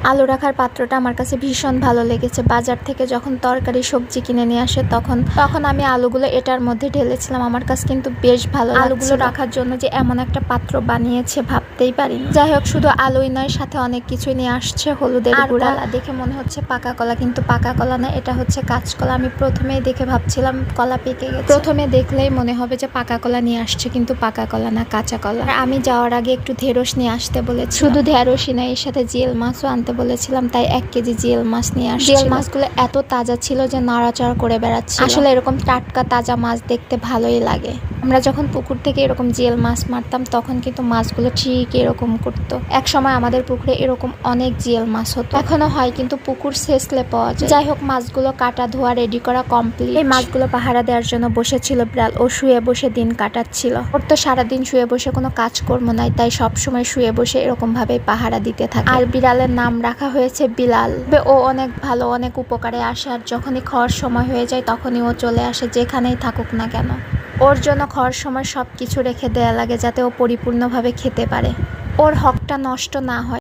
আলু রাখার পাত্রটা আমার কাছে ভীষণ ভালো লেগেছে। বাজার থেকে যখন তরকারি সবজি কিনে নিয়ে আসে তখন আমি আলুগুলো এটার মধ্যে ঢেলেছিলাম। আমার কাছে কিন্তু বেশ ভালো লাগছিল। আলুগুলো রাখার জন্য যে এমন একটা পাত্র বানিয়েছে ভাবতেই পারিনি। যাই হোক, শুধু আলুই নয়, সাথে অনেক কিছুই নিয়ে আসছে। হলুদের গুঁড়া, দেখে মনে হচ্ছে পাকা কলা, কিন্তু পাকা কলা না, এটা হচ্ছে কাঁচকলা। আমি প্রথমেই দেখে ভাবছিলাম কলা পেকে গেছে। প্রথমে দেখলেই মনে হবে যে পাকা কলা নিয়ে আসছে, কিন্তু পাকা কলা না, কাঁচা কলা। আমি যাওয়ার আগে একটু ঢেঁড়স নিয়ে আসতে বলেছি। শুধু ঢেঁড়সই না, এর সাথে জিয়েল মাছও আনতে বলেছিলাম, তাই 1 কেজি জিয়েল মাছ নিয়ে আসছি। জিয়েল মাছগুলো এত তাজা ছিল যে নাড়াচাড়া করে বেড়াচ্ছিল। আসলে এরকম টাটকা তাজা মাছ দেখতে ভালোই লাগে। আমরা যখন পুকুর থেকে এরকম জিয়েল মাছ মারতাম তখন কিন্তু মাছগুলো ঠিক এরকম করতো। এক সময় আমাদের পুকুরে এরকম অনেক জিয়েল মাছ হতো, এখনো হয়, কিন্তু পুকুর শেষলে পাওয়া যায়। যাই হোক, মাছগুলো কাটা ধোয়া রেডি করা কমপ্লিট। এই মাছগুলো পাহারা দেওয়ার জন্য বসেছিল বিড়াল। ও শুয়ে বসে দিন কাটাচ্ছিল। ওর তো সারাদিন শুয়ে বসে কোনো কাজকর্ম নাই, তাই সবসময় শুয়ে বসে এরকম ভাবে পাহারা দিতে থাকে। আর বিড়ালের নাম রাখা হয়েছে বিলাল। ও অনেক ভালো, অনেক উপকারে আসে। আর যখনই খাওয়ার সময় হয়ে যায় তখনই ও চলে আসে, যেখানেই থাকুক না কেন। ওর জন্য খাওয়ার সময় সবকিছু রেখে দেয়া লাগে যাতে ও পরিপূর্ণভাবে খেতে পারে, ওর হকটা নষ্ট না হয়।